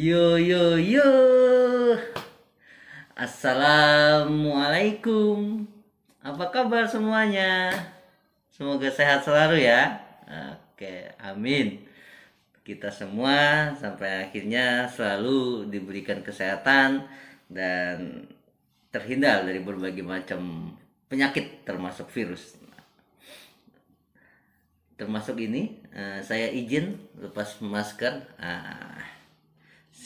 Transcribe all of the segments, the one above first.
Yo yo yo. Assalamualaikum. Apa kabar semuanya? Semoga sehat selalu ya. Oke, amin. Kita semua sampai akhirnya selalu diberikan kesehatan dan terhindar dari berbagai macam penyakit termasuk virus. Termasuk ini, saya izin lepas masker.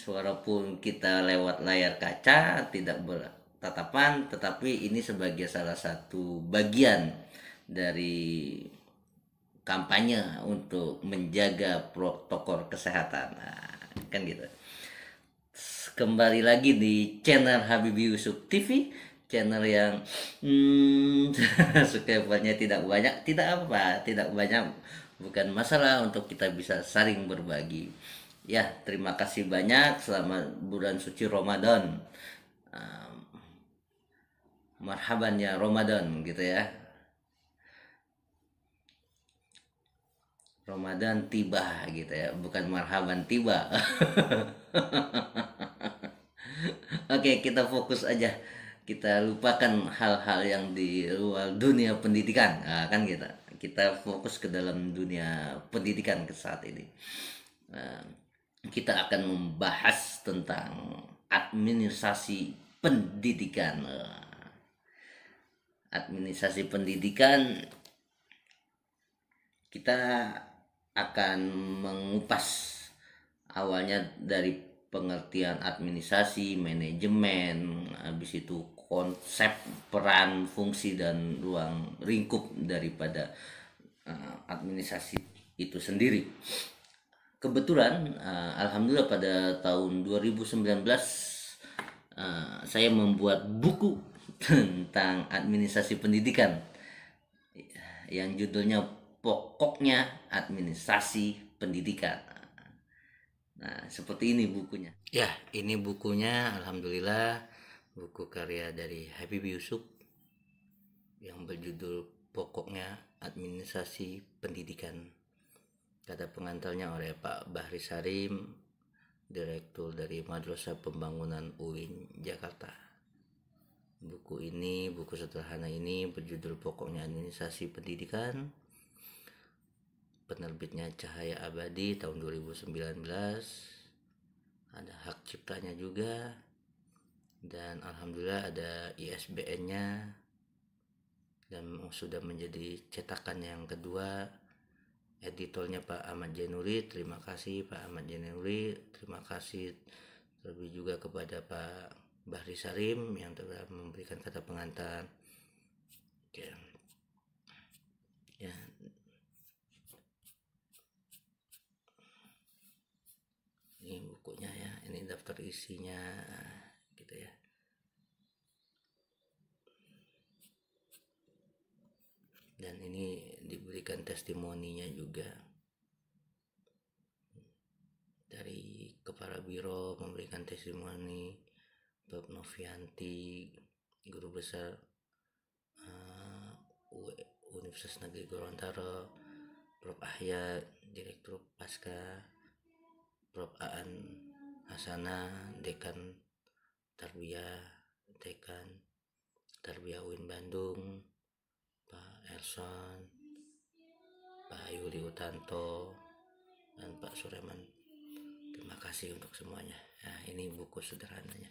Walaupun kita lewat layar kaca tidak bertatapan, tetapi ini sebagai salah satu bagian dari kampanye untuk menjaga protokol kesehatan. Kan gitu. Kembali lagi di channel Habibie Yusuf TV, channel yang subscribernya tidak banyak, tidak banyak, bukan masalah untuk kita bisa saling berbagi. Ya, terima kasih banyak selamat bulan suci Ramadan. Marhaban ya Ramadan gitu ya. Ramadan tiba gitu ya, bukan marhaban tiba. Oke, kita fokus aja. Kita lupakan hal-hal yang di luar dunia pendidikan. Kan kita fokus ke dalam dunia pendidikan ke saat ini. Kita akan membahas tentang administrasi pendidikan. Administrasi pendidikan, kita akan mengupas awalnya dari pengertian administrasi, manajemen, habis itu konsep, peran, fungsi, dan ruang lingkup daripada administrasi itu sendiri. Kebetulan alhamdulillah pada tahun 2019 saya membuat buku tentang administrasi pendidikan yang judulnya Pokoknya Administrasi Pendidikan. Nah, seperti ini bukunya. Ya, ini bukunya alhamdulillah, buku karya dari Habibie Yusuf yang berjudul Pokoknya Administrasi Pendidikan. Kata pengantarnya oleh Pak Bahri Sarim, Direktur dari Madrasah Pembangunan UIN Jakarta. Buku sederhana ini berjudul Pokoknya Administrasi Pendidikan. Penerbitnya Cahaya Abadi tahun 2019. Ada hak ciptanya juga. Dan alhamdulillah ada ISBN-nya. Dan sudah menjadi cetakan yang kedua. Editornya Pak Ahmad Jainuri, terima kasih Pak Ahmad Jainuri, terima kasih terlebih juga kepada Pak Bahri Sarim yang telah memberikan kata pengantar. Ya. Ini bukunya ya, ini daftar isinya gitu ya. Dan ini diberikan testimoninya juga dari Kepala Biro, memberikan testimoni Prof. Novianti, Guru Besar Universitas Negeri Gorontalo, Prof. Ahya, Direktur Pasca, Prof. Aan Hasana, Dekan Tarbiyah UIN Bandung, Pak Elson, Pak Yuli Utanto, dan Pak Sureman. Terima kasih untuk semuanya. Nah, ini buku sederhananya.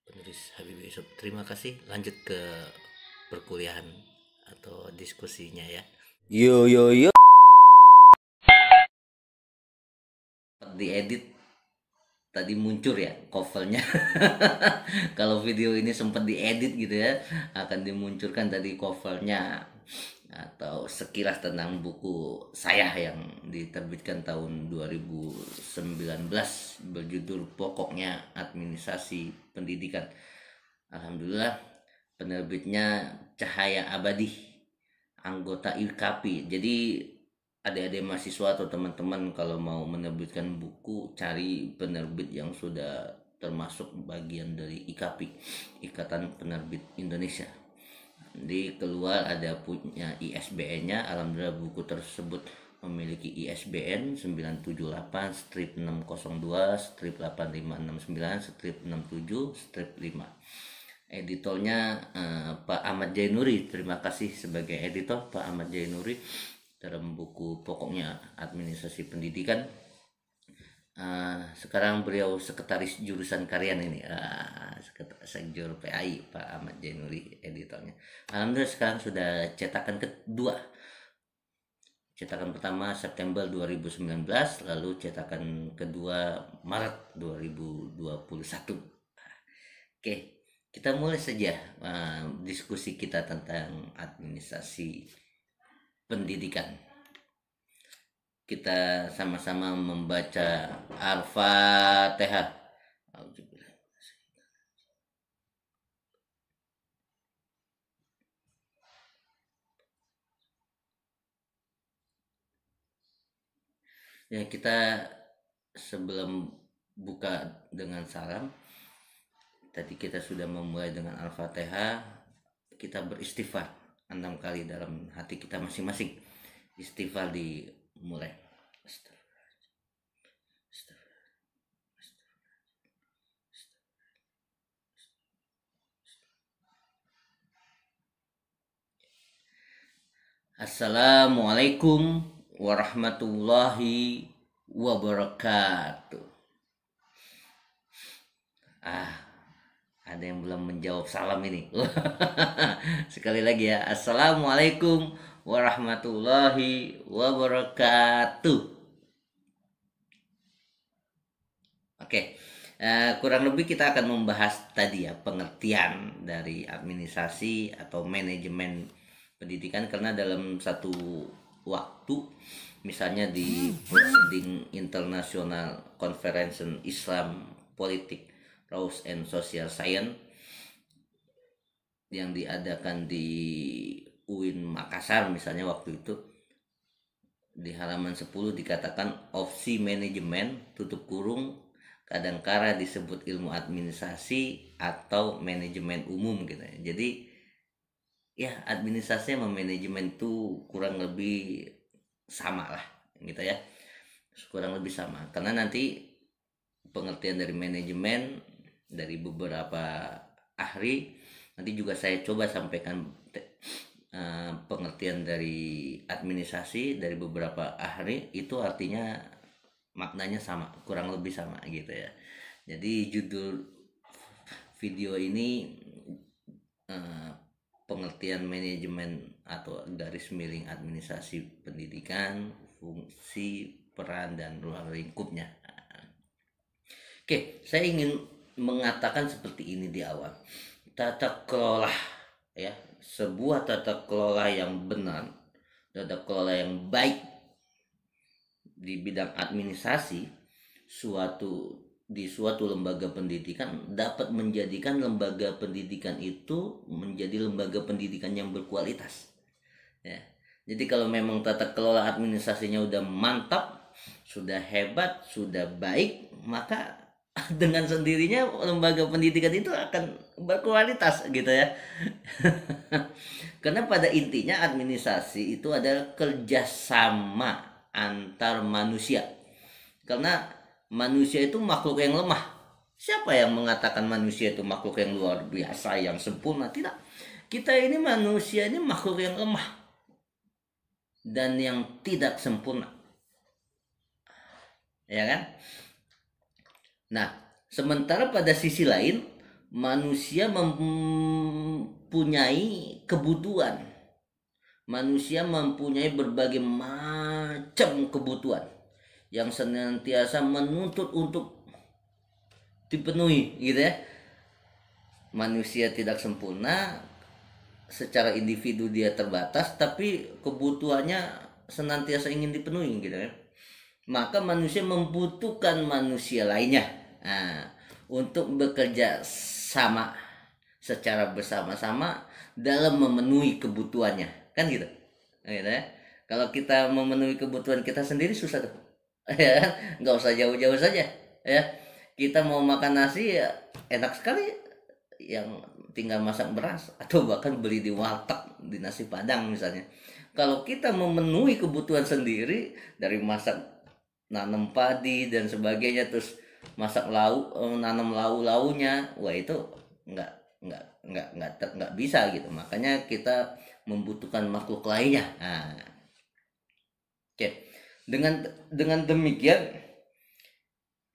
Penulis Habibie Yusuf. Terima kasih. Lanjut ke perkuliahan atau diskusinya ya. Yo yo yo. Diedit tadi muncul ya covernya. Kalau video ini sempat diedit gitu ya, akan dimunculkan tadi covernya atau sekilas tentang buku saya yang diterbitkan tahun 2019 berjudul Pokoknya Administrasi Pendidikan. Alhamdulillah penerbitnya Cahaya Abadi, anggota IKAPI. Jadi adik-adik mahasiswa atau teman-teman kalau mau menerbitkan buku, cari penerbit yang sudah termasuk bagian dari IKAPI, Ikatan Penerbit Indonesia. keluar ada punya ISBN-nya. Alhamdulillah buku tersebut memiliki ISBN 978-602-8569-67-5. Editornya Pak Ahmad Jainuri. Terima kasih sebagai editor Pak Ahmad Jainuri dalam buku pokoknya Administrasi Pendidikan. Sekarang beliau sekretaris jurusan Karyan ini, Sekjur PAI Pak Ahmad Jainuri editornya. Alhamdulillah sekarang sudah cetakan kedua. Cetakan pertama September 2019, lalu cetakan kedua Maret 2021. Oke, kita mulai saja diskusi kita tentang administrasi pendidikan. Kita sama-sama membaca Al-Fatihah. Ya, kita sebelum buka dengan salam, tadi kita sudah memulai dengan Al-Fatihah. Kita beristighfar 6 kali dalam hati kita masing-masing. Istighfar dimulai. Assalamualaikum warahmatullahi wabarakatuh. Ada yang belum menjawab salam ini. Sekali lagi ya. Assalamualaikum warahmatullahi wabarakatuh. Oke. Kurang lebih kita akan membahas tadi ya pengertian dari administrasi atau manajemen pendidikan, karena dalam satu waktu misalnya di Proceeding International Conference Islam Politik Law and Social Science yang diadakan di UIN Makassar misalnya, waktu itu di halaman 10 dikatakan opsi manajemen tutup kurung kadangkala disebut ilmu administrasi atau manajemen umum gitu. Jadi ya administrasi sama manajemen itu kurang lebih sama lah gitu ya, kurang lebih sama, karena nanti pengertian dari manajemen dari beberapa ahli, nanti juga saya coba sampaikan pengertian dari administrasi dari beberapa ahli, itu artinya maknanya sama, kurang lebih sama gitu ya. Jadi judul video ini pengertian manajemen atau garis miring administrasi pendidikan, fungsi, peran, dan ruang lingkupnya. Oke, saya ingin mengatakan seperti ini di awal. Tata kelola ya, sebuah tata kelola yang benar, tata kelola yang baik di bidang administrasi di suatu lembaga pendidikan dapat menjadikan lembaga pendidikan itu menjadi lembaga pendidikan yang berkualitas ya. Jadi kalau memang tata kelola administrasinya udah mantap, sudah hebat, sudah baik, maka dengan sendirinya lembaga pendidikan itu akan berkualitas gitu ya. Karena pada intinya administrasi itu adalah kerjasama antar manusia, karena manusia itu makhluk yang lemah. Siapa yang mengatakan manusia itu makhluk yang luar biasa, yang sempurna? Tidak. Kita ini manusia ini makhluk yang lemah dan yang tidak sempurna. Ya kan? Nah, sementara pada sisi lain manusia mempunyai kebutuhan. Manusia mempunyai berbagai macam kebutuhan yang senantiasa menuntut untuk dipenuhi gitu ya. Manusia tidak sempurna, secara individu dia terbatas, tapi kebutuhannya senantiasa ingin dipenuhi gitu ya. Maka manusia membutuhkan manusia lainnya untuk bekerja sama secara bersama-sama dalam memenuhi kebutuhannya, kan gitu ya. Kalau kita memenuhi kebutuhan kita sendiri susah tuh ya, nggak usah jauh-jauh saja ya. Kita mau makan nasi ya enak sekali, yang tinggal masak beras atau bahkan beli di warteg di nasi padang misalnya. Kalau kita memenuhi kebutuhan sendiri dari masak, nanam padi dan sebagainya, terus masak lauk, nanam lau-launya, wah itu nggak nggak bisa gitu. Makanya kita membutuhkan makhluk lainnya. Nah, oke. Dengan demikian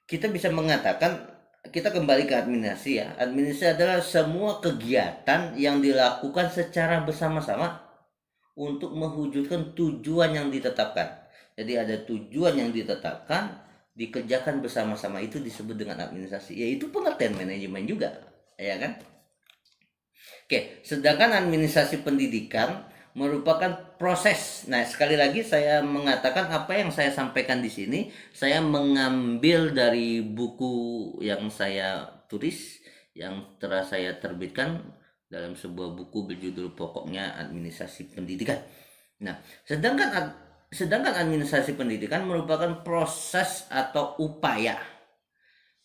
kita bisa mengatakan, kita kembali ke administrasi ya. Administrasi adalah semua kegiatan yang dilakukan secara bersama-sama untuk mewujudkan tujuan yang ditetapkan. Jadi ada tujuan yang ditetapkan, dikerjakan bersama-sama, itu disebut dengan administrasi. Yaitu pengertian manajemen juga, ya kan? Oke, sedangkan administrasi pendidikan merupakan proses. Nah, sekali lagi saya mengatakan apa yang saya sampaikan di sini, saya mengambil dari buku yang saya tulis, yang telah saya terbitkan dalam sebuah buku berjudul Pokoknya Administrasi Pendidikan. Nah, sedangkan administrasi pendidikan merupakan proses atau upaya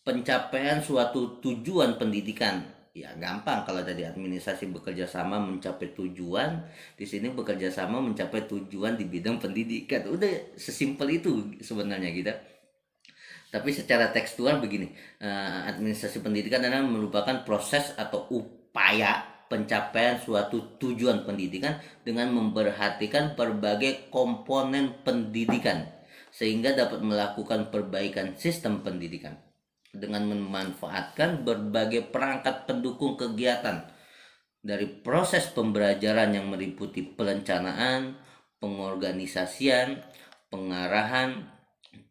pencapaian suatu tujuan pendidikan. Ya gampang, kalau tadi administrasi bekerja sama mencapai tujuan, di sini bekerja sama mencapai tujuan di bidang pendidikan. Udah sesimpel itu sebenarnya gitu. Tapi secara tekstual begini, administrasi pendidikan adalah merupakan proses atau upaya pencapaian suatu tujuan pendidikan dengan memperhatikan berbagai komponen pendidikan sehingga dapat melakukan perbaikan sistem pendidikan dengan memanfaatkan berbagai perangkat pendukung kegiatan, dari proses pembelajaran yang meliputi perencanaan, pengorganisasian, pengarahan,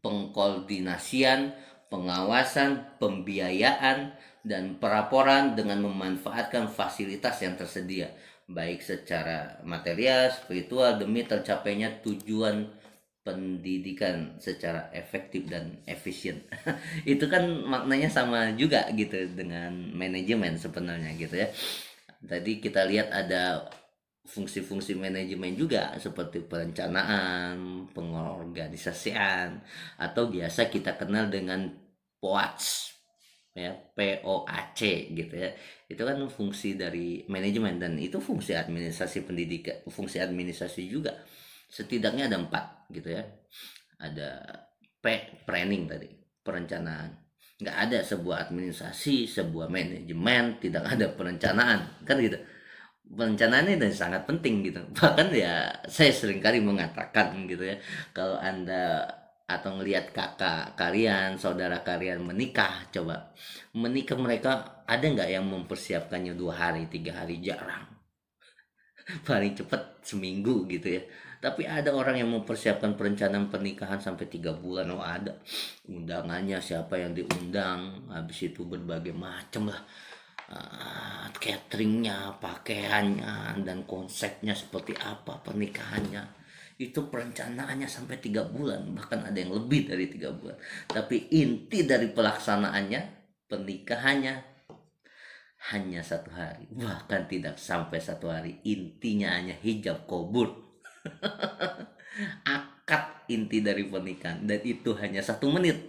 pengkoordinasian, pengawasan, pembiayaan, dan pelaporan dengan memanfaatkan fasilitas yang tersedia, baik secara material, spiritual, demi tercapainya tujuan pendidikan secara efektif dan efisien. Itu kan maknanya sama juga gitu dengan manajemen sebenarnya gitu ya. Tadi kita lihat ada fungsi-fungsi manajemen juga seperti perencanaan, pengorganisasian, atau biasa kita kenal dengan POAC ya, POAC gitu ya. Itu kan fungsi dari manajemen, dan itu fungsi administrasi pendidikan, fungsi administrasi juga. Setidaknya ada 4 gitu ya. Ada planning tadi, perencanaan. Nggak ada sebuah administrasi, sebuah manajemen tidak ada perencanaan, kan gitu. Perencanaan ini sangat penting gitu. Bahkan ya saya seringkali mengatakan gitu ya, kalau Anda atau ngelihat kakak kalian, saudara kalian menikah, coba menikah mereka ada nggak yang mempersiapkannya 2 hari, 3 hari? Jarang. Paling cepat seminggu gitu ya. Tapi ada orang yang mempersiapkan perencanaan pernikahan sampai 3 bulan. Oh ada, undangannya siapa yang diundang, habis itu berbagai macam lah, cateringnya, pakaiannya, dan konsepnya seperti apa pernikahannya. Itu perencanaannya sampai 3 bulan, bahkan ada yang lebih dari 3 bulan. Tapi inti dari pelaksanaannya, pernikahannya hanya 1 hari, bahkan tidak sampai 1 hari. Intinya hanya hijab kabul. Akad inti dari pernikahan, dan itu hanya 1 menit.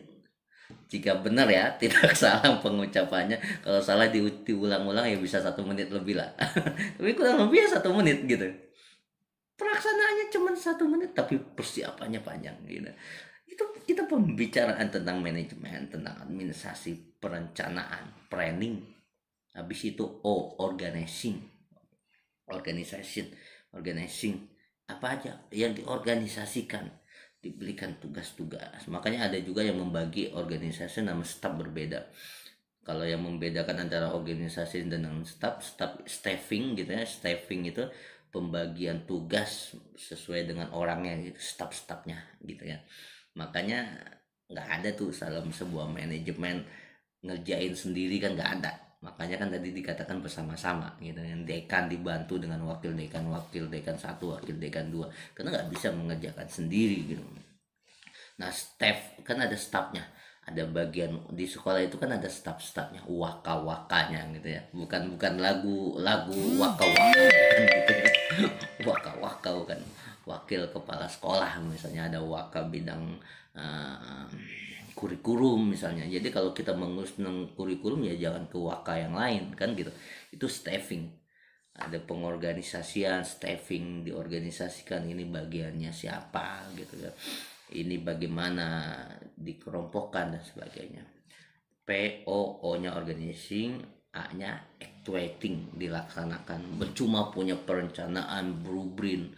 Jika benar ya, tidak salah pengucapannya. Kalau salah diulang-ulang ya bisa 1 menit lebih lah. Tapi kurang lebih 1 menit gitu. Pelaksanaannya cuma 1 menit, tapi persiapannya panjang gitu. Itu pembicaraan tentang manajemen, tentang administrasi, perencanaan, planning. Habis itu organizing, apa aja yang diorganisasikan, diberikan tugas-tugas. Makanya ada juga yang membagi organisasi nama staf berbeda. Kalau yang membedakan antara organisasi dan staffing gitu ya, staffing itu pembagian tugas sesuai dengan orangnya gitu, staf-stafnya gitu ya. Makanya nggak ada tuh dalam sebuah manajemen ngerjain sendiri, kan nggak ada. Makanya kan tadi dikatakan bersama-sama gitu, yang dekan dibantu dengan wakil dekan 1, wakil dekan 2, karena nggak bisa mengerjakan sendiri gitu. Nah, staff kan ada stafnya, ada bagian di sekolah itu kan ada stafnya, waka-wakanya gitu ya, bukan lagu waka-waka kan gitu ya. Waka-waka bukan wakil kepala sekolah, misalnya ada waka bidang kurikulum misalnya. Jadi kalau kita mengurus tentang kurikulum ya jangan ke waka yang lain kan gitu. Itu staffing. Ada pengorganisasian, staffing diorganisasikan, ini bagiannya siapa gitu ya. Ini bagaimana dikelompokkan dan sebagainya. POO-nya organizing, A-nya actuating, dilaksanakan. Percuma punya perencanaan blueprint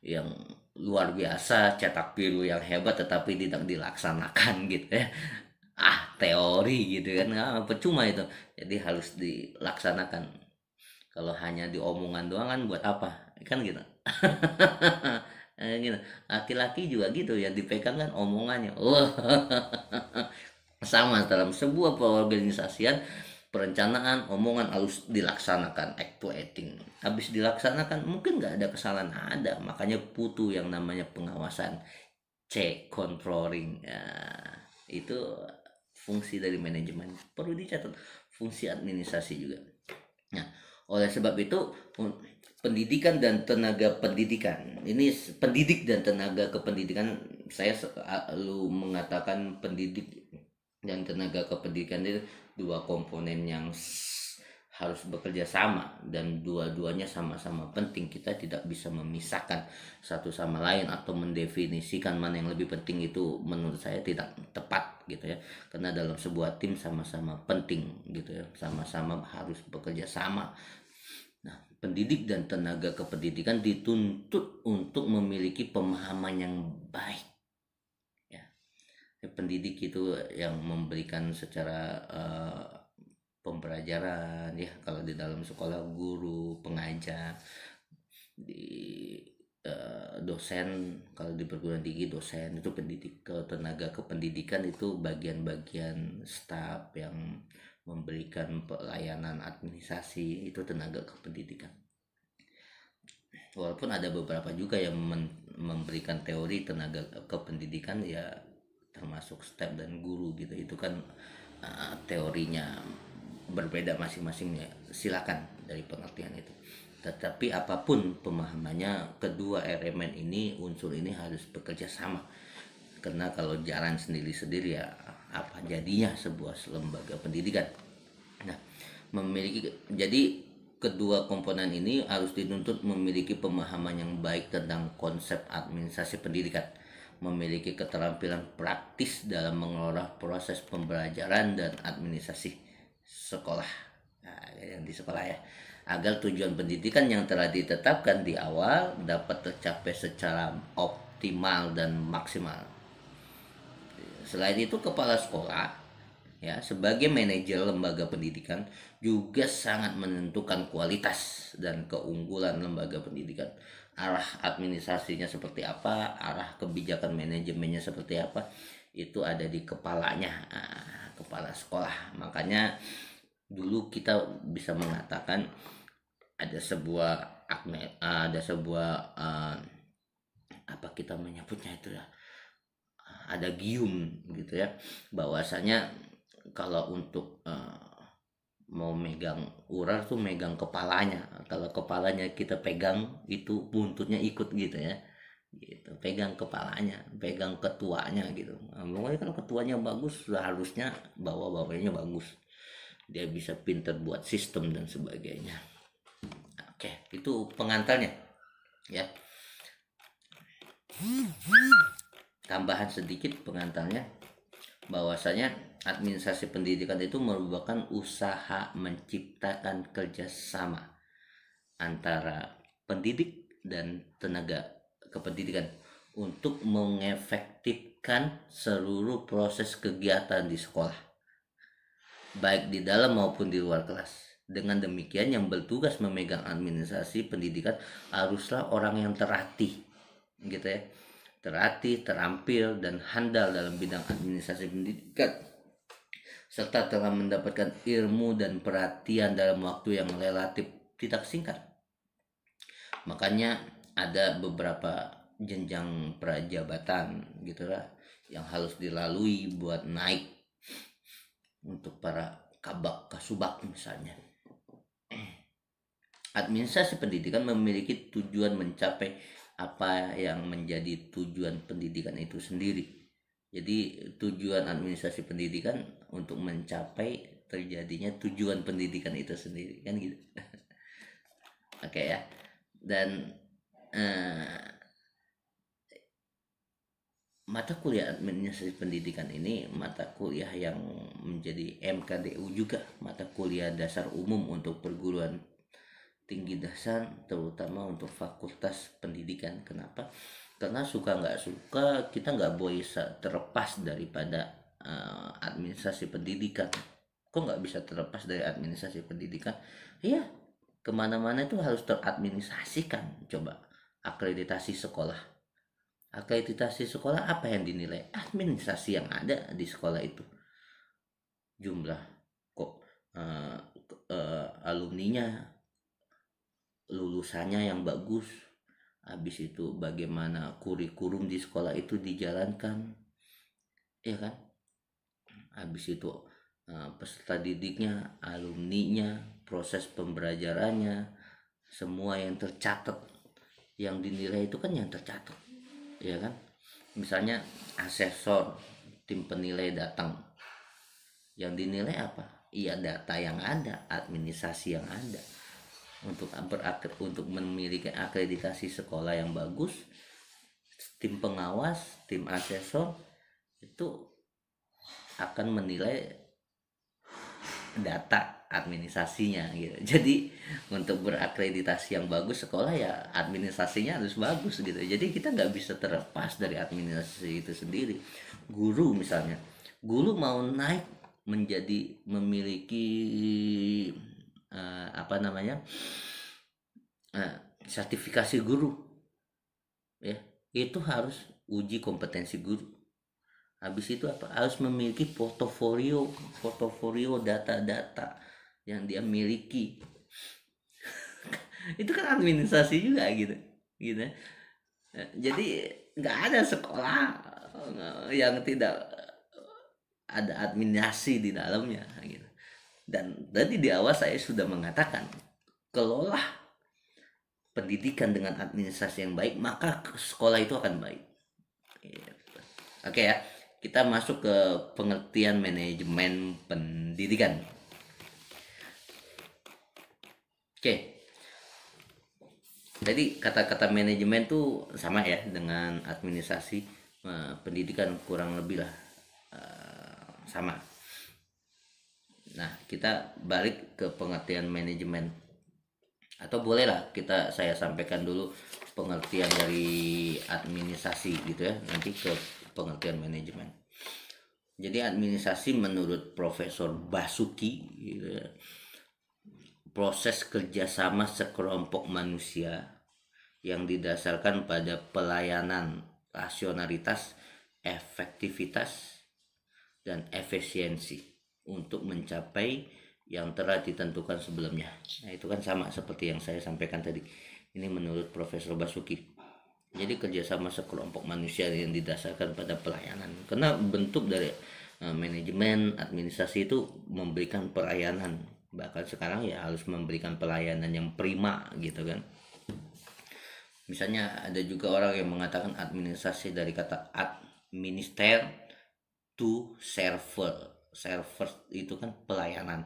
yang luar biasa, cetak biru yang hebat tetapi tidak dilaksanakan gitu ya. Teori gitu kan, percuma itu. Jadi harus dilaksanakan. Kalau hanya diomongan doang kan buat apa kan gitu. Gitu. Laki-laki juga gitu ya, dipegang kan omongannya. Sama dalam sebuah perorganisasian, perencanaan omongan harus dilaksanakan, actuating. Habis dilaksanakan mungkin nggak ada kesalahan, ada, makanya butuh yang namanya pengawasan, check controlling ya, itu fungsi dari manajemen. Perlu dicatat fungsi administrasi juga. Nah, oleh sebab itu pendidikan dan tenaga pendidikan ini, pendidik dan tenaga kependidikan, saya selalu mengatakan pendidik dan tenaga kependidikan itu dua komponen yang harus bekerja sama dan dua-duanya sama-sama penting. Kita tidak bisa memisahkan satu sama lain atau mendefinisikan mana yang lebih penting, itu menurut saya tidak tepat gitu ya, karena dalam sebuah tim sama-sama penting gitu ya, sama-sama harus bekerja sama. Nah, pendidik dan tenaga kependidikan dituntut untuk memiliki pemahaman yang baik. Pendidik itu yang memberikan secara pembelajaran ya, kalau di dalam sekolah guru, pengajar, di dosen, kalau di perguruan tinggi dosen, itu pendidik. Kalau tenaga kependidikan itu bagian-bagian staf yang memberikan pelayanan administrasi, itu tenaga kependidikan. Walaupun ada beberapa juga yang memberikan teori tenaga kependidikan ya, termasuk staf dan guru gitu, itu kan teorinya berbeda masing-masing ya, silakan dari pengertian itu. Tetapi apapun pemahamannya, kedua elemen ini, unsur ini harus bekerja sama, karena kalau jalan sendiri-sendiri ya apa jadinya sebuah lembaga pendidikan. Nah, jadi kedua komponen ini harus dituntut memiliki pemahaman yang baik tentang konsep administrasi pendidikan, memiliki keterampilan praktis dalam mengelola proses pembelajaran dan administrasi sekolah, yang di sekolah ya, agar tujuan pendidikan yang telah ditetapkan di awal dapat tercapai secara optimal dan maksimal. Selain itu, kepala sekolah ya sebagai manajer lembaga pendidikan juga sangat menentukan kualitas dan keunggulan lembaga pendidikan. Arah administrasinya seperti apa, arah kebijakan manajemennya seperti apa, itu ada di kepalanya, kepala sekolah. Makanya dulu kita bisa mengatakan ada sebuah apa kita menyebutnya itu ya, ada gium gitu ya, bahwasanya kalau untuk mau megang ular tuh megang kepalanya. Kalau kepalanya kita pegang, itu buntutnya ikut gitu ya, gitu. Pegang kepalanya, pegang ketuanya gitu. Pokoknya kalau ketuanya bagus, harusnya bawa-bawanya bagus, dia bisa pinter buat sistem dan sebagainya. Oke, itu pengantarnya ya. Tambahan sedikit pengantarnya, bahwasanya administrasi pendidikan itu merupakan usaha menciptakan kerjasama antara pendidik dan tenaga kependidikan untuk mengefektifkan seluruh proses kegiatan di sekolah, baik di dalam maupun di luar kelas. Dengan demikian, yang bertugas memegang administrasi pendidikan haruslah orang yang terlatih gitu ya, terlatih, terampil, dan handal dalam bidang administrasi pendidikan, serta telah mendapatkan ilmu dan perhatian dalam waktu yang relatif tidak singkat. Makanya ada beberapa jenjang prajabatan gitulah yang harus dilalui buat naik, untuk para kabak kasubag misalnya. Administrasi pendidikan memiliki tujuan mencapai apa yang menjadi tujuan pendidikan itu sendiri. Jadi tujuan administrasi pendidikan untuk mencapai terjadinya tujuan pendidikan itu sendiri kan gitu. Oke ya. Dan mata kuliah administrasi pendidikan ini mata kuliah yang menjadi MKDU juga, mata kuliah dasar umum untuk perguruan tinggi dasar, terutama untuk fakultas pendidikan. Kenapa? Karena suka nggak suka kita nggak boleh terlepas daripada administrasi pendidikan. Kok nggak bisa terlepas dari administrasi pendidikan? Iya, kemana-mana itu harus teradministrasikan. Coba akreditasi sekolah, akreditasi sekolah apa yang dinilai? Administrasi yang ada di sekolah itu, jumlah kok alumninya, lulusannya yang bagus, habis itu bagaimana kurikulum di sekolah itu dijalankan, ya kan? Habis itu peserta didiknya, alumninya, proses pembelajarannya, semua yang tercatat, yang dinilai itu kan yang tercatat, ya kan? Misalnya asesor, tim penilai datang, yang dinilai apa? Iya, data yang ada, administrasi yang ada. Untuk memiliki akreditasi sekolah yang bagus, tim pengawas, tim asesor itu akan menilai data administrasinya gitu. Jadi untuk berakreditasi yang bagus sekolah ya administrasinya harus bagus gitu. Jadi kita nggak bisa terlepas dari administrasi itu sendiri. Guru misalnya, guru mau naik menjadi memiliki sertifikasi guru, ya itu harus uji kompetensi guru. Habis itu apa? Harus memiliki portofolio data-data yang dia miliki. Itu kan administrasi juga gitu. Jadi nggak ada sekolah yang tidak ada administrasi di dalamnya gitu. Dan tadi di awal saya sudah mengatakan, kelola pendidikan dengan administrasi yang baik, maka sekolah itu akan baik. Oke ya. Kita masuk ke pengertian manajemen pendidikan. Oke. Jadi kata-kata manajemen tuh sama ya dengan administrasi pendidikan, kurang lebih lah sama. Nah, kita balik ke pengertian manajemen. Atau bolehlah saya sampaikan dulu pengertian dari administrasi gitu ya, nanti ke pengertian manajemen. Jadi administrasi menurut Profesor Basuki gitu ya, proses kerjasama sekelompok manusia yang didasarkan pada pelayanan, rasionalitas, efektivitas, dan efisiensi untuk mencapai yang telah ditentukan sebelumnya. Nah, itu kan sama seperti yang saya sampaikan tadi. Ini menurut Profesor Basuki. Jadi kerjasama sekelompok manusia yang didasarkan pada pelayanan. Karena bentuk dari manajemen administrasi itu memberikan pelayanan. Bahkan sekarang ya harus memberikan pelayanan yang prima gitu kan. Misalnya ada juga orang yang mengatakan administrasi dari kata administer to server. Server itu kan pelayanan.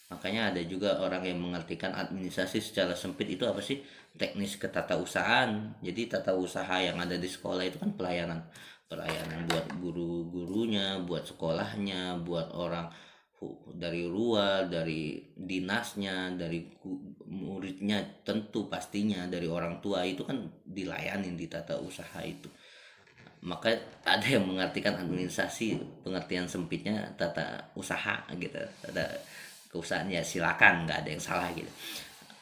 Makanya ada juga orang yang mengartikan administrasi secara sempit itu apa sih? Teknis ketatausahaan. Jadi tata usaha yang ada di sekolah itu kan pelayanan buat guru-gurunya, buat sekolahnya, buat orang dari luar, dari dinasnya, dari muridnya, tentu pastinya dari orang tua, itu kan dilayani di tata usaha itu. Maka ada yang mengartikan administrasi pengertian sempitnya tata usaha gitu, tata keusahaan, ya silakan, nggak ada yang salah gitu.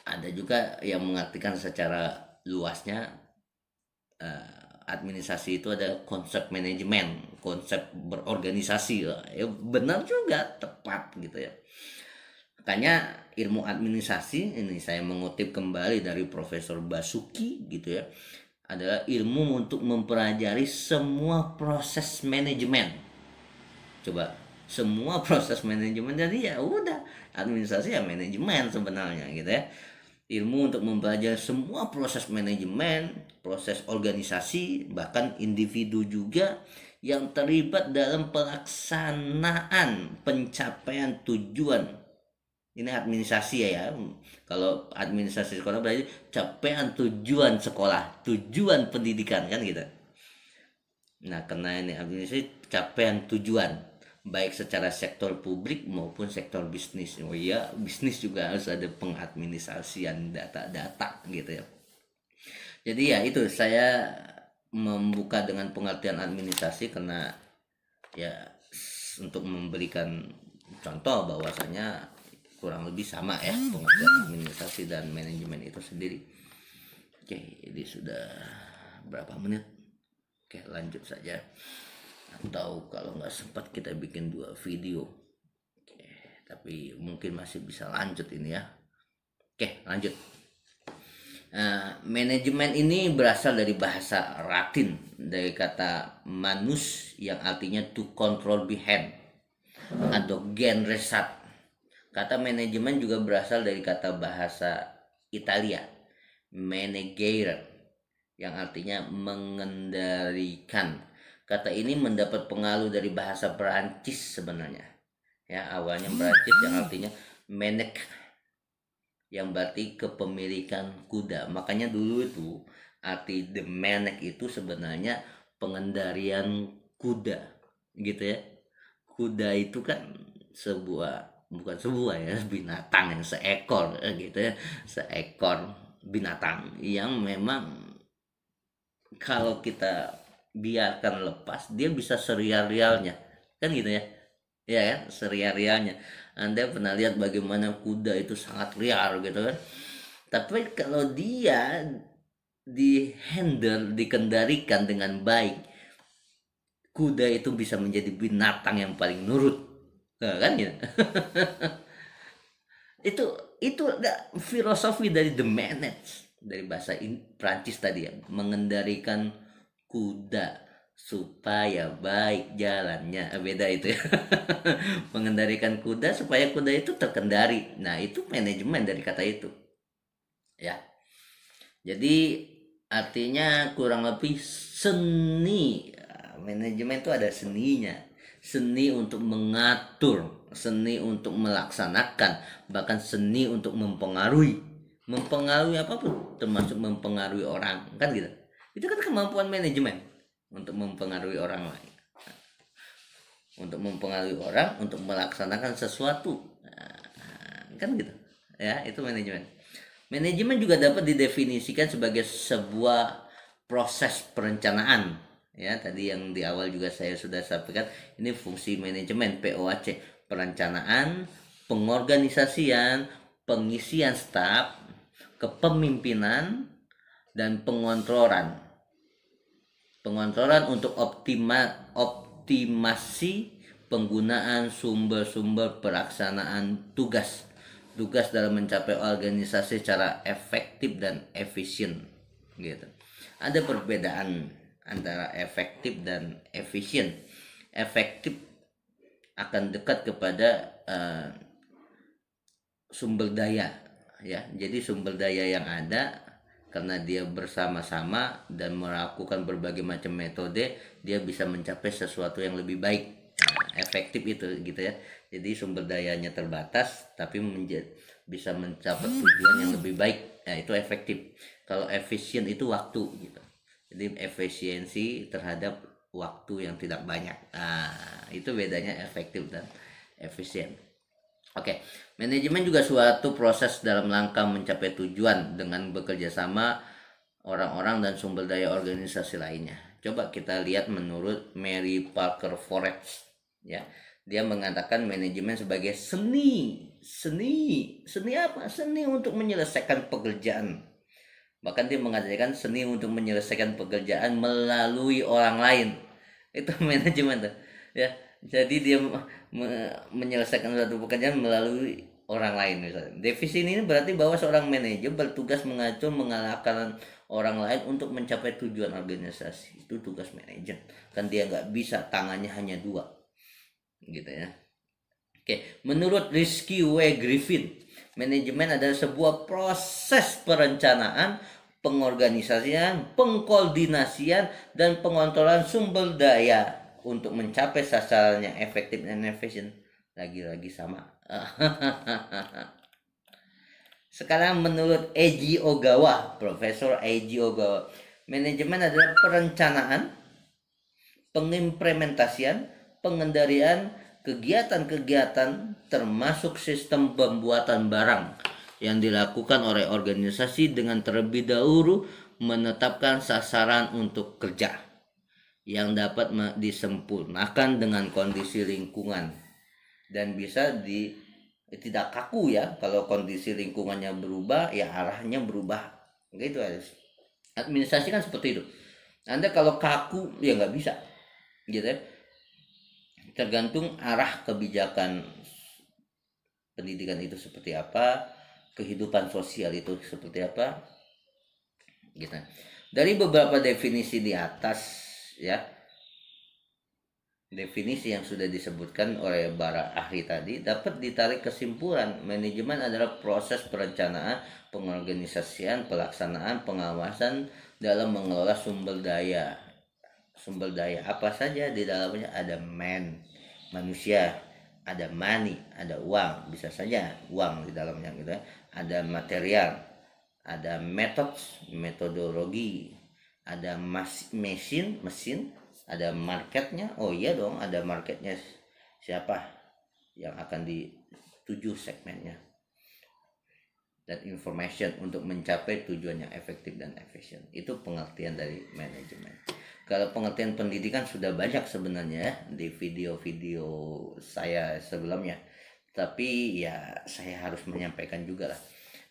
Ada juga yang mengartikan secara luasnya administrasi itu ada konsep manajemen, konsep berorganisasi, ya benar juga, tepat gitu ya. Makanya ilmu administrasi ini saya mengutip kembali dari Profesor Basuki gitu ya, adalah ilmu untuk mempelajari semua proses manajemen. Coba, semua proses manajemen, jadi ya udah administrasi ya manajemen sebenarnya gitu ya. Ilmu untuk mempelajari semua proses manajemen, proses organisasi, bahkan individu juga yang terlibat dalam pelaksanaan pencapaian tujuan. Ini administrasi ya. Kalau administrasi sekolah berarti capaian tujuan sekolah, tujuan pendidikan kan gitu. Nah, karena ini administrasi capaian tujuan baik secara sektor publik maupun sektor bisnis. Oh iya, bisnis juga harus ada pengadministrasian data-data gitu ya. Jadi ya itu saya membuka dengan pengertian administrasi karena ya untuk memberikan contoh bahwasanya kurang lebih sama ya pengertian administrasi dan manajemen itu sendiri. Oke, ini sudah berapa menit? Oke, lanjut saja. Atau kalau nggak sempat kita bikin 2 video. Oke, tapi mungkin masih bisa lanjut ini ya. Oke, lanjut. Manajemen ini berasal dari bahasa Latin dari kata manus yang artinya to control behind atau genresat. Kata manajemen juga berasal dari kata bahasa Italia managere yang artinya mengendalikan. Kata ini mendapat pengaruh dari bahasa Perancis sebenarnya. Ya, awalnya Perancis yang artinya menek yang berarti kepemilikan kuda. Makanya dulu itu arti the manek itu sebenarnya pengendalian kuda gitu ya. Kuda itu kan bukan sebuah ya, binatang yang seekor gitu ya, seekor binatang yang memang kalau kita biarkan lepas dia bisa serial-rialnya kan gitu ya. Ya ya, serial-rialnya. Anda pernah lihat bagaimana kuda itu sangat liar gitu kan. Tapi kalau dia dikendalikan dengan baik, kuda itu bisa menjadi binatang yang paling nurut. Nah, kan gitu. itu filosofi dari the manage dari bahasa Prancis tadi ya, mengendalikan kuda supaya baik jalannya. Beda itu ya. Mengendalikan kuda supaya kuda itu terkendali. Nah, itu manajemen dari kata itu ya. Jadi artinya kurang lebih seni. Manajemen itu ada seninya, seni untuk mengatur, seni untuk melaksanakan, bahkan seni untuk mempengaruhi apapun, termasuk mempengaruhi orang kan gitu. Itu kan kemampuan manajemen untuk mempengaruhi orang lain, untuk mempengaruhi orang untuk melaksanakan sesuatu, kan gitu ya. Itu manajemen. Manajemen juga dapat didefinisikan sebagai sebuah proses perencanaan ya. Tadi yang di awal juga saya sudah sampaikan, ini fungsi manajemen POAC, perencanaan, pengorganisasian, pengisian staf, kepemimpinan, dan pengontrolan untuk optimasi penggunaan sumber-sumber pelaksanaan tugas dalam mencapai organisasi secara efektif dan efisien gitu. Ada perbedaan antara efektif dan efisien. Efektif akan dekat kepada sumber daya ya. Jadi sumber daya yang ada karena dia bersama-sama dan melakukan berbagai macam metode, dia bisa mencapai sesuatu yang lebih baik. Efektif itu gitu ya. Jadi sumber dayanya terbatas tapi bisa mencapai tujuan yang lebih baik. Nah, itu efektif. Kalau efisien itu waktu gitu. Jadi efisiensi terhadap waktu yang tidak banyak. Itu bedanya efektif dan efisien. Oke, manajemen juga suatu proses dalam rangka mencapai tujuan dengan bekerja sama orang-orang dan sumber daya organisasi lainnya. Coba kita lihat menurut Mary Parker Forbes ya. Dia mengatakan manajemen sebagai seni apa? Seni untuk menyelesaikan pekerjaan. Bahkan dia mengatakan seni untuk menyelesaikan pekerjaan melalui orang lain. Itu manajemen tuh ya. Jadi dia menyelesaikan suatu pekerjaan melalui orang lain misalnya. Definisi ini berarti bahwa seorang manajer bertugas mengatur, mengarahkan orang lain untuk mencapai tujuan organisasi. Itu tugas manajer. Kan dia nggak bisa, tangannya hanya 2 gitu ya. Oke, menurut Rizky W. Griffin, manajemen adalah sebuah proses perencanaan, pengorganisasian, pengkoordinasian, dan pengontrolan sumber daya untuk mencapai sasaran yang efektif dan efisien lagi-lagi sama. Sekarang menurut Eiji Ogawa, Profesor Eiji Ogawa, manajemen adalah perencanaan, pengimplementasian, pengendalian kegiatan-kegiatan termasuk sistem pembuatan barang yang dilakukan oleh organisasi dengan terlebih dahulu menetapkan sasaran untuk kerja yang dapat disempurnakan dengan kondisi lingkungan dan bisa tidak kaku ya. Kalau kondisi lingkungannya berubah ya arahnya berubah gitu. Administrasi kan seperti itu. Anda kalau kaku ya nggak bisa gitu ya. Tergantung arah kebijakan pendidikan itu seperti apa, kehidupan sosial itu seperti apa gitu. Dari beberapa definisi di atas ya, definisi yang sudah disebutkan oleh para ahli tadi, dapat ditarik kesimpulan manajemen adalah proses perencanaan, pengorganisasian, pelaksanaan, pengawasan dalam mengelola sumber daya. Sumber daya apa saja di dalamnya? Ada manusia, ada money, ada uang, bisa saja uang di dalamnya gitu ya. Ada material, ada metodologi, ada mesin, ada marketnya. Oh iya dong, ada marketnya, siapa yang akan dituju segmennya, dan information untuk mencapai tujuan yang efektif dan efisien. Itu pengertian dari manajemen. Kalau pengertian pendidikan sudah banyak sebenarnya di video-video saya sebelumnya, tapi ya saya harus menyampaikan juga lah.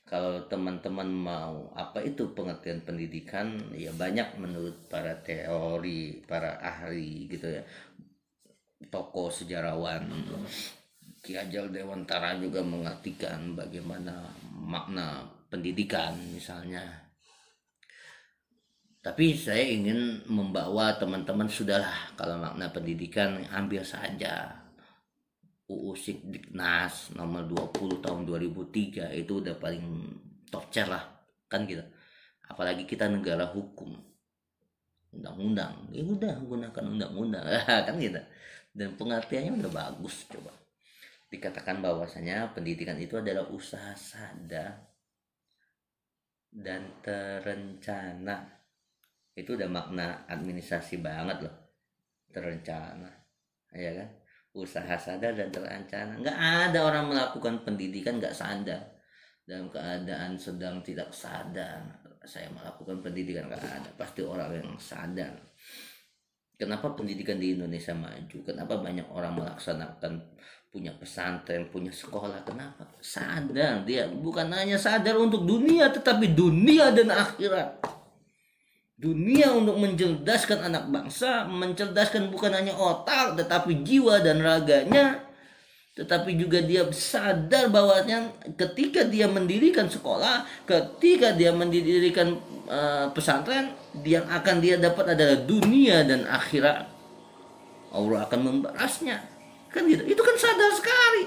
Kalau teman-teman mau apa itu pengertian pendidikan, ya banyak menurut para teori, para ahli gitu ya, tokoh sejarawan Ki Hajal Dewantara juga mengartikan bagaimana makna pendidikan misalnya. Tapi saya ingin membawa teman-teman, sudahlah kalau makna pendidikan ambil saja UU Sikdiknas nomor 20 tahun 2003, itu udah paling top tier lah kan gitu. Apalagi kita negara hukum, undang-undang, ya udah gunakan undang-undang kan gitu. Dan pengertiannya udah bagus. Coba dikatakan bahwasanya pendidikan itu adalah usaha sadar dan terencana. Itu udah makna administrasi banget loh, terencana ya kan. Usaha sadar dan terencana. Nggak ada orang melakukan pendidikan nggak sadar, dalam keadaan sedang tidak sadar saya melakukan pendidikan, nggak ada. Pasti orang yang sadar. Kenapa pendidikan di Indonesia maju? Kenapa banyak orang melaksanakan, punya pesantren, punya sekolah? Kenapa? Sadar. Dia bukan hanya sadar untuk dunia, tetapi dunia dan akhirat. Dunia untuk mencerdaskan anak bangsa, mencerdaskan bukan hanya otak tetapi jiwa dan raganya. Tetapi juga dia sadar bahwanya ketika dia mendirikan sekolah, ketika dia mendirikan pesantren, yang akan dia dapat adalah dunia dan akhirat. Allah akan membalasnya. Kan gitu. Itu kan sadar sekali.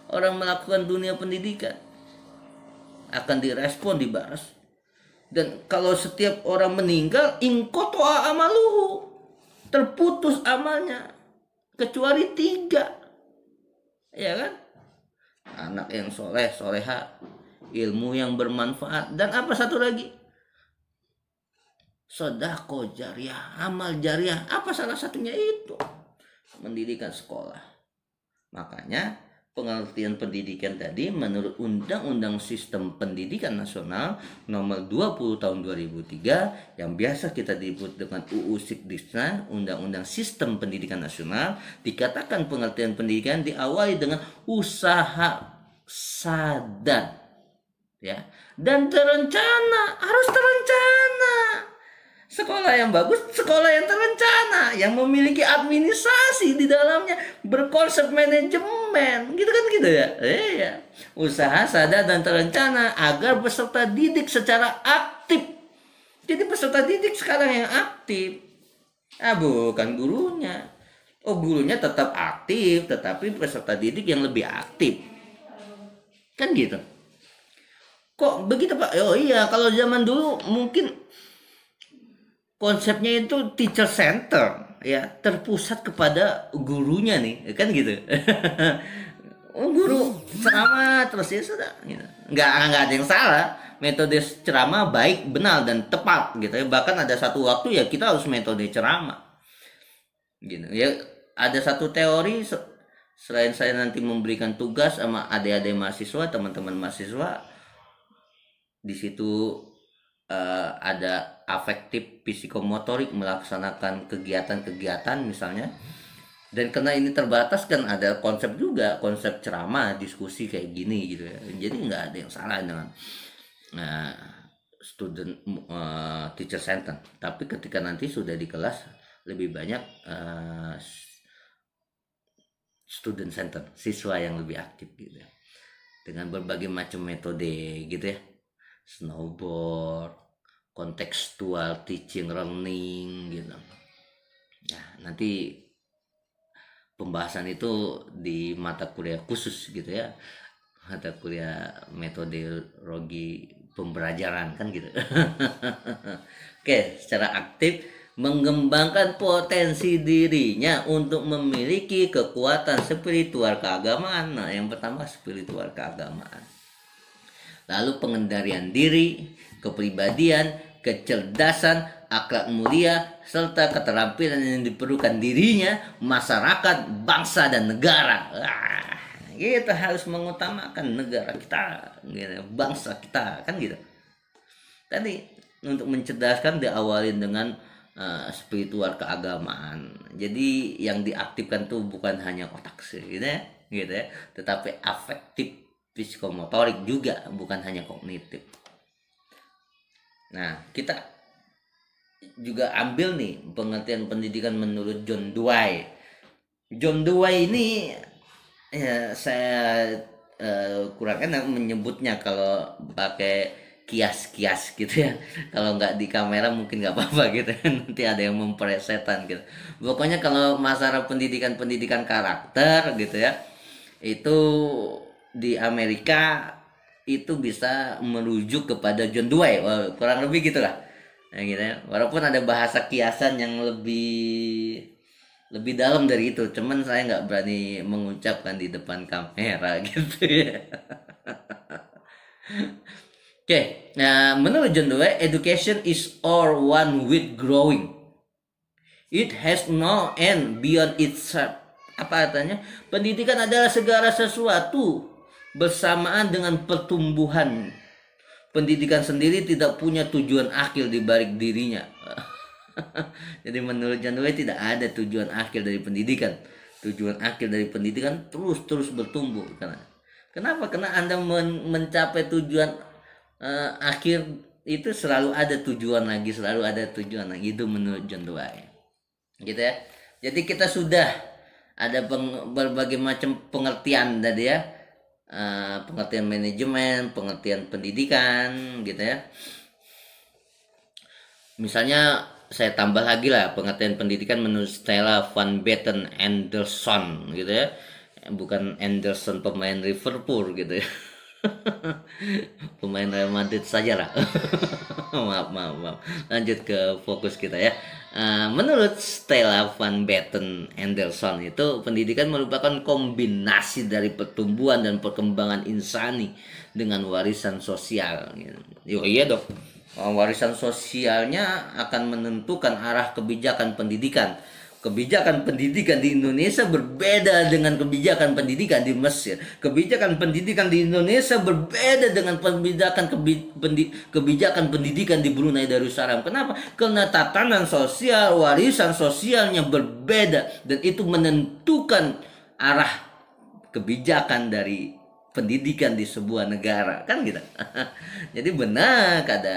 Orang melakukan dunia pendidikan akan direspon, dibalas. Dan kalau setiap orang meninggal, inqoto'a amaluhu, terputus amalnya, kecuali 3, ya kan? Anak yang soleh, soleha, ilmu yang bermanfaat, dan apa satu lagi? Sodako jariah, amal jariah. Apa salah satunya? Itu mendirikan sekolah. Makanya pengertian pendidikan tadi menurut Undang-Undang Sistem Pendidikan Nasional nomor 20 tahun 2003 yang biasa kita disebut dengan UU Sikdiknas, Undang-Undang Sistem Pendidikan Nasional, dikatakan pengertian pendidikan diawali dengan usaha sadar ya dan terencana. Harus terencana. Sekolah yang bagus, sekolah yang terencana, yang memiliki administrasi di dalamnya, berkonsep manajemen, gitu kan gitu ya. Iya. Usaha sadar dan terencana agar peserta didik secara aktif. Jadi peserta didik sekarang yang aktif, bukan gurunya. Oh, gurunya tetap aktif, tetapi peserta didik yang lebih aktif. Kan gitu. Kok begitu Pak? Oh iya, kalau zaman dulu mungkin konsepnya itu teacher center. ya terpusat kepada gurunya nih, kan gitu. Oh, guru ceramah terus ya sudah gitu. Nggak ada yang salah, metode ceramah baik, benar dan tepat gitu ya. Bahkan ada satu waktu ya kita harus metode ceramah gitu ya. Ada satu teori, selain saya nanti memberikan tugas sama adik-adik mahasiswa, teman-teman mahasiswa, di situ ada afektif psikomotorik, melaksanakan kegiatan-kegiatan misalnya. Dan karena ini terbatas kan ada konsep juga, konsep ceramah, diskusi kayak gini gitu ya. Jadi nggak ada yang salah dengan student teacher center. Tapi ketika nanti sudah di kelas, lebih banyak student center, siswa yang lebih aktif gitu ya, dengan berbagai macam metode gitu ya, snowboard, kontekstual teaching learning gitu. Nah, nanti pembahasan itu di mata kuliah khusus gitu ya, mata kuliah metodologi pembelajaran kan gitu. Oke, secara aktif mengembangkan potensi dirinya untuk memiliki kekuatan spiritual keagamaan. Nah, yang pertama spiritual keagamaan. Lalu pengendalian diri, kepribadian, kecerdasan, akhlak mulia, serta keterampilan yang diperlukan dirinya, masyarakat, bangsa, dan negara. Kita harus mengutamakan negara kita, bangsa kita, kan gitu. Tadi untuk mencerdaskan diawalin dengan spiritual keagamaan. Jadi yang diaktifkan tuh bukan hanya otak sih, gitu ya, tetapi afektif psikomotorik juga, bukan hanya kognitif. Nah, kita juga ambil nih pengertian pendidikan menurut John Dewey. John Dewey ini ya, saya kurang enak menyebutnya kalau pakai kias-kias gitu ya. Kalau nggak di kamera mungkin nggak apa-apa gitu. Nanti ada yang mempresetan gitu. Pokoknya kalau masalah pendidikan karakter gitu ya, itu di Amerika itu bisa merujuk kepada John Dewey. Kurang lebih gitulah. Nah, gitu ya. Walaupun ada bahasa kiasan yang lebih dalam dari itu, cuman saya nggak berani mengucapkan di depan kamera gitu ya. Oke, nah menurut John Dewey, education is all one with growing. It has no end beyond itself. Apa artinya? Pendidikan adalah segala sesuatu bersamaan dengan pertumbuhan. Pendidikan sendiri tidak punya tujuan akhir di balik dirinya. Jadi menurut John Dewey tidak ada tujuan akhir dari pendidikan. Tujuan akhir dari pendidikan terus bertumbuh. Kenapa? Karena Anda mencapai tujuan akhir itu selalu ada tujuan lagi, itu menurut John Dewey. Gitu ya. Jadi kita sudah ada berbagai macam pengertian tadi ya. Pengertian manajemen, pengertian pendidikan gitu ya. Misalnya saya tambah lagi lah pengertian pendidikan menurut Stella Van Betten Anderson gitu ya. Bukan Anderson pemain Liverpool gitu ya. Pemain Real Madrid saja lah. maaf. Lanjut ke fokus kita ya. Menurut Stella Van Betten Anderson itu pendidikan merupakan kombinasi dari pertumbuhan dan perkembangan insani dengan warisan sosial. Yo iya dong. Warisan sosialnya akan menentukan arah kebijakan pendidikan. Kebijakan pendidikan di Indonesia berbeda dengan kebijakan pendidikan di Mesir. Kebijakan pendidikan di Indonesia berbeda dengan kebijakan pendidikan di Brunei Darussalam. Kenapa? Karena tatanan sosial, warisan sosialnya berbeda, dan itu menentukan arah kebijakan dari pendidikan di sebuah negara, kan gitu. Jadi benar kata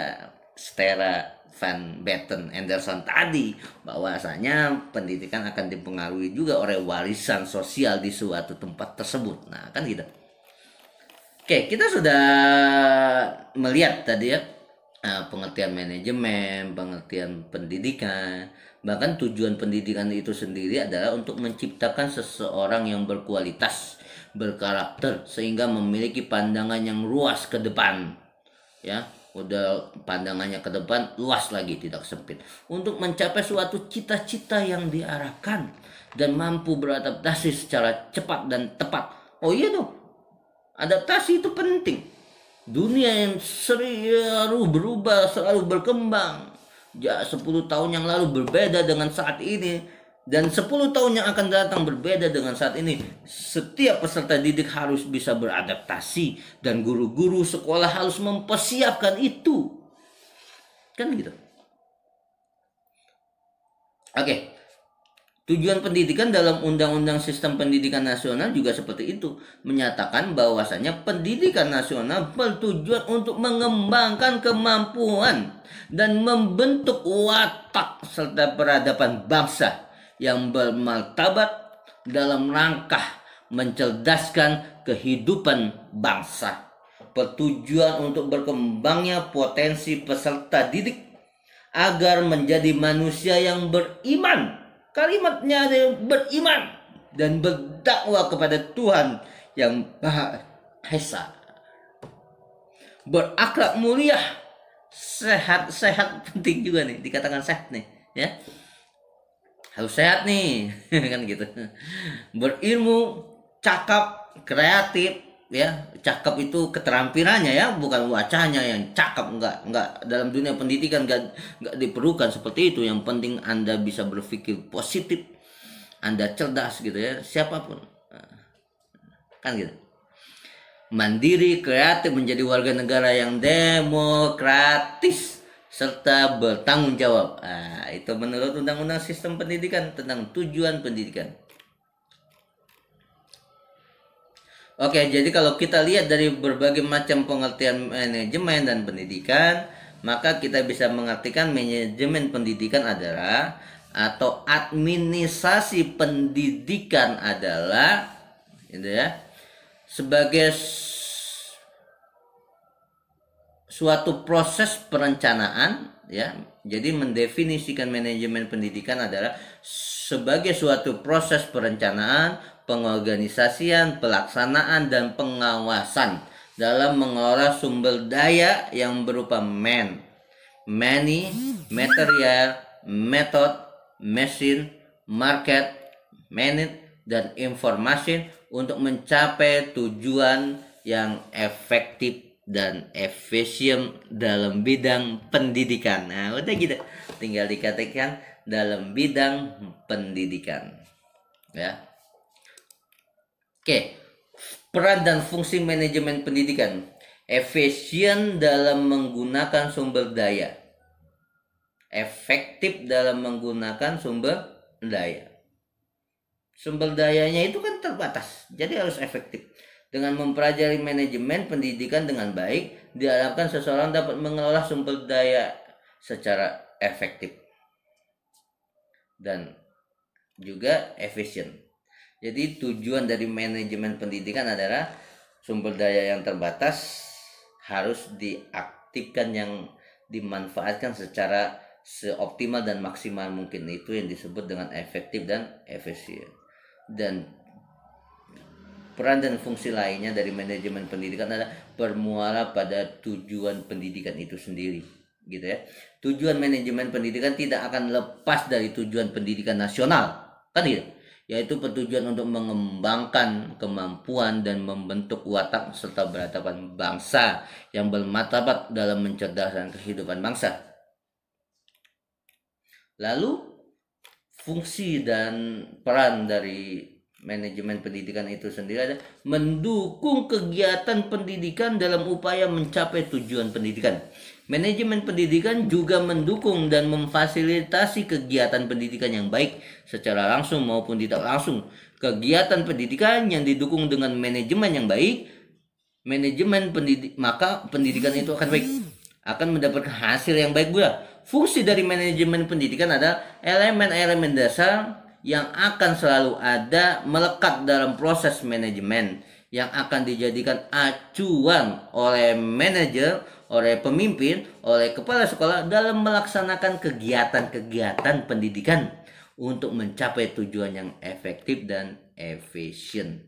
Stella Van Betten Anderson tadi, bahwasanya pendidikan akan dipengaruhi juga oleh warisan sosial di suatu tempat tersebut. Nah, kan gitu. Oke, kita sudah melihat tadi ya pengertian manajemen, pengertian pendidikan. Bahkan tujuan pendidikan itu sendiri adalah untuk menciptakan seseorang yang berkualitas, berkarakter, sehingga memiliki pandangan yang luas ke depan. Ya, udah pandangannya ke depan luas lagi, tidak sempit, untuk mencapai suatu cita-cita yang diarahkan dan mampu beradaptasi secara cepat dan tepat. Oh iya dong, adaptasi itu penting. Dunia yang selalu berubah, selalu berkembang. Ya, 10 tahun yang lalu berbeda dengan saat ini, dan 10 tahun yang akan datang berbeda dengan saat ini. Setiap peserta didik harus bisa beradaptasi, dan guru-guru sekolah harus mempersiapkan itu. Kan gitu. Oke. Tujuan pendidikan dalam Undang-Undang Sistem Pendidikan Nasional juga seperti itu, menyatakan bahwasanya pendidikan nasional bertujuan untuk mengembangkan kemampuan dan membentuk watak serta peradaban bangsa yang bermartabat dalam rangka mencerdaskan kehidupan bangsa. Bertujuan untuk berkembangnya potensi peserta didik agar menjadi manusia yang beriman. Kalimatnya ada yang beriman dan berdakwah kepada Tuhan yang Maha Esa. Berakhlak mulia, sehat penting juga nih, dikatakan sehat nih, ya. Harus sehat nih, kan gitu. Berilmu, cakap, kreatif, ya. Cakap itu keterampilannya, ya, bukan wacanya yang cakap. Enggak, dalam dunia pendidikan enggak diperlukan seperti itu. Yang penting Anda bisa berpikir positif, Anda cerdas gitu, ya, siapapun, kan gitu. Mandiri, kreatif, menjadi warga negara yang demokratis serta bertanggung jawab. Itu menurut Undang-Undang Sistem Pendidikan tentang tujuan pendidikan. Oke, jadi kalau kita lihat dari berbagai macam pengertian manajemen dan pendidikan, maka kita bisa mengartikan manajemen pendidikan adalah, atau administrasi pendidikan adalah, gitu ya, sebagai suatu proses perencanaan, ya. Jadi mendefinisikan manajemen pendidikan adalah sebagai suatu proses perencanaan, pengorganisasian, pelaksanaan, dan pengawasan dalam mengelola sumber daya yang berupa money, material, method, mesin, market, minute, dan informasi untuk mencapai tujuan yang efektif dan efisien dalam bidang pendidikan. Nah, udah gitu. Tinggal dikatakan dalam bidang pendidikan. Ya. Oke. Peran dan fungsi manajemen pendidikan. Efisien dalam menggunakan sumber daya. Efektif dalam menggunakan sumber daya. Sumber dayanya itu kan terbatas, jadi harus efektif. Dengan mempelajari manajemen pendidikan dengan baik, diharapkan seseorang dapat mengelola sumber daya secara efektif dan juga efisien. Jadi tujuan dari manajemen pendidikan adalah sumber daya yang terbatas harus diaktifkan, yang dimanfaatkan secara seoptimal dan maksimal mungkin. Itu yang disebut dengan efektif dan efisien. Dan peran dan fungsi lainnya dari manajemen pendidikan adalah bermuara pada tujuan pendidikan itu sendiri, gitu ya. Tujuan manajemen pendidikan tidak akan lepas dari tujuan pendidikan nasional, kan gitu, yaitu bertujuan untuk mengembangkan kemampuan dan membentuk watak serta peradaban bangsa yang bermartabat dalam mencerdaskan kehidupan bangsa. Lalu fungsi dan peran dari manajemen pendidikan itu sendiri adalah mendukung kegiatan pendidikan dalam upaya mencapai tujuan pendidikan. Manajemen pendidikan juga mendukung dan memfasilitasi kegiatan pendidikan yang baik secara langsung maupun tidak langsung. Kegiatan pendidikan yang didukung dengan manajemen yang baik, maka pendidikan itu akan baik, akan mendapatkan hasil yang baik pula. Fungsi dari manajemen pendidikan adalah elemen-elemen dasar yang akan selalu ada melekat dalam proses manajemen, yang akan dijadikan acuan oleh manajer, oleh pemimpin, oleh kepala sekolah dalam melaksanakan kegiatan-kegiatan pendidikan untuk mencapai tujuan yang efektif dan efisien.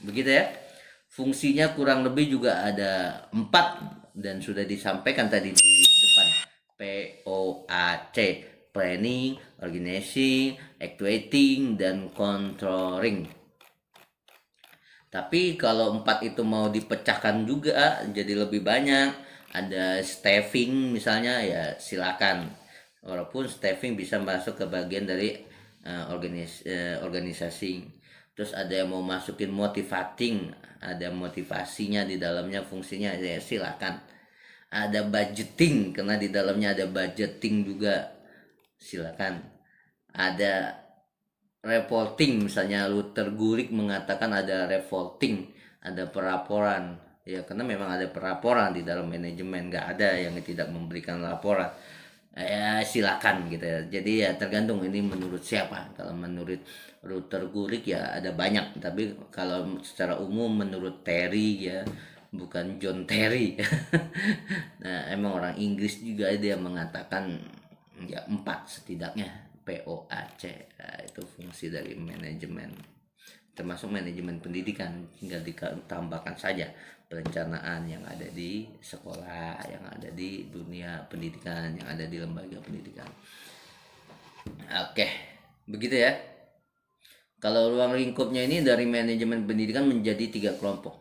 Begitu ya. Fungsinya kurang lebih juga ada 4 dan sudah disampaikan tadi di depan, POAC, planning, organizing, actuating, dan controlling. Tapi kalau 4 itu mau dipecahkan juga jadi lebih banyak, ada staffing misalnya, ya silakan. Walaupun staffing bisa masuk ke bagian dari organisasi. Terus ada yang mau masukin motivating, ada motivasinya di dalamnya, fungsinya, ya silakan. Ada budgeting, karena di dalamnya ada budgeting juga, silakan. Ada reporting, misalnya Luther Gulick mengatakan ada reporting, ada pelaporan, ya karena memang ada pelaporan di dalam manajemen, nggak ada yang tidak memberikan laporan. Ya silakan gitu ya. Jadi ya tergantung ini menurut siapa. Kalau menurut Luther Gulick ya ada banyak, tapi kalau secara umum menurut Terry, ya bukan John Terry. Nah emang orang Inggris juga dia mengatakan ya 4 setidaknya, POAC. Nah, itu fungsi dari manajemen, termasuk manajemen pendidikan. Tinggal ditambahkan saja perencanaan yang ada di sekolah, yang ada di dunia pendidikan, yang ada di lembaga pendidikan. Oke, begitu ya. Kalau ruang lingkupnya ini dari manajemen pendidikan menjadi 3 kelompok.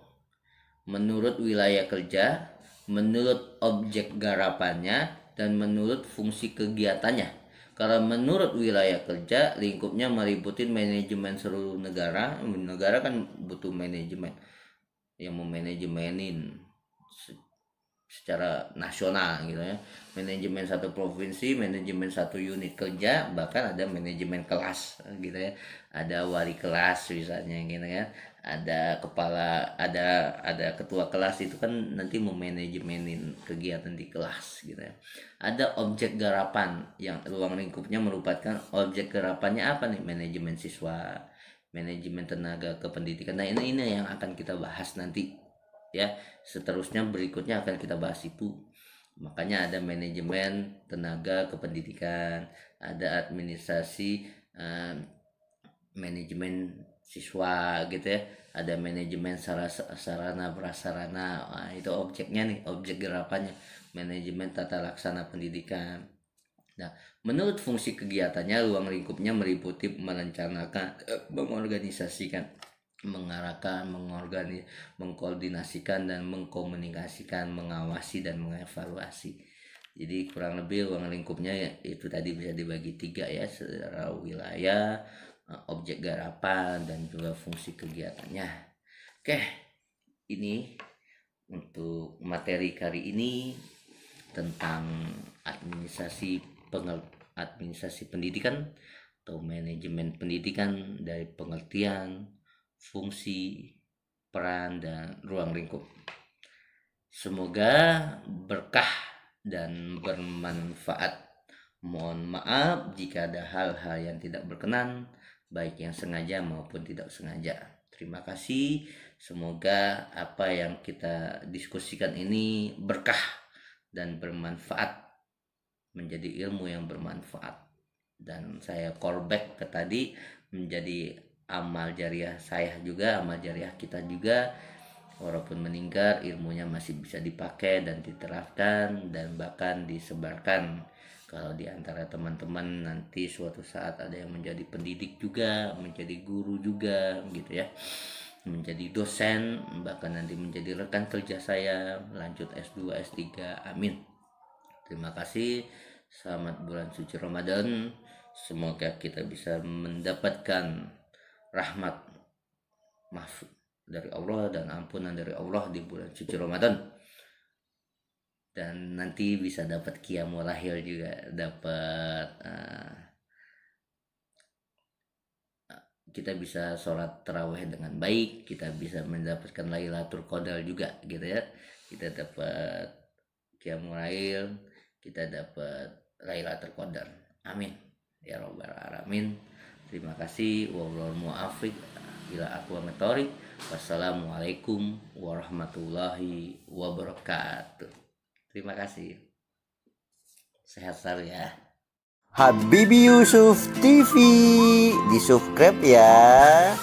Menurut wilayah kerja, menurut objek garapannya, dan menurut fungsi kegiatannya. Kalau menurut wilayah kerja, lingkupnya meliputi manajemen seluruh negara. Negara kan butuh manajemen yang memanajemenin secara nasional gitu ya. Manajemen satu provinsi, manajemen satu unit kerja, bahkan ada manajemen kelas gitu ya. Ada wali kelas misalnya gitu ya. Ada kepala, ada ketua kelas, itu kan nanti memanajemenin kegiatan di kelas gitu ya. Ada objek garapan, yang ruang lingkupnya merupakan objek garapannya apa nih? Manajemen siswa, manajemen tenaga kependidikan. Nah ini yang akan kita bahas nanti ya. Seterusnya berikutnya akan kita bahas itu. Makanya ada manajemen tenaga kependidikan, ada administrasi, manajemen siswa gitu ya, ada manajemen sarana prasarana. Nah, itu objeknya nih, objek garapannya, manajemen tata laksana pendidikan. Nah, menurut fungsi kegiatannya, ruang lingkupnya meliputi merencanakan, mengorganisasikan, mengarahkan, mengkoordinasikan, dan mengkomunikasikan, mengawasi, dan mengevaluasi. Jadi kurang lebih ruang lingkupnya itu tadi bisa dibagi 3 ya, secara wilayah, objek garapan, dan juga fungsi kegiatannya. Oke, ini untuk materi kali ini tentang administrasi pendidikan atau manajemen pendidikan, dari pengertian, fungsi, peran, dan ruang lingkup. Semoga berkah dan bermanfaat. Mohon maaf jika ada hal-hal yang tidak berkenan, baik yang sengaja maupun tidak sengaja. Terima kasih. Semoga apa yang kita diskusikan ini berkah dan bermanfaat, menjadi ilmu yang bermanfaat. Dan saya callback ke tadi, menjadi amal jariah saya juga, amal jariah kita juga. Walaupun meninggal, ilmunya masih bisa dipakai dan diterapkan, dan bahkan disebarkan. Kalau di antara teman-teman nanti suatu saat ada yang menjadi pendidik juga, menjadi guru juga gitu ya, menjadi dosen, bahkan nanti menjadi rekan kerja saya, lanjut S2, S3, amin. Terima kasih. Selamat bulan suci Ramadan. Semoga kita bisa mendapatkan rahmat, maaf dari Allah, dan ampunan dari Allah di bulan suci Ramadan. Dan nanti bisa dapat qiyamul lail juga, dapat kita bisa sholat tarawih dengan baik, kita bisa mendapatkan Lailatul Qadar juga gitu ya. Kita dapat qiyamul lail, kita dapat Lailatul Qadar. Amin ya rabbal alamin. Terima kasih. Wallahul muwaffiq ila aqwamit thoriq. Wassalamualaikum warahmatullahi wabarakatuh. Terima kasih. Sehat selalu ya. Habibi Yusuf TV, di subscribe ya.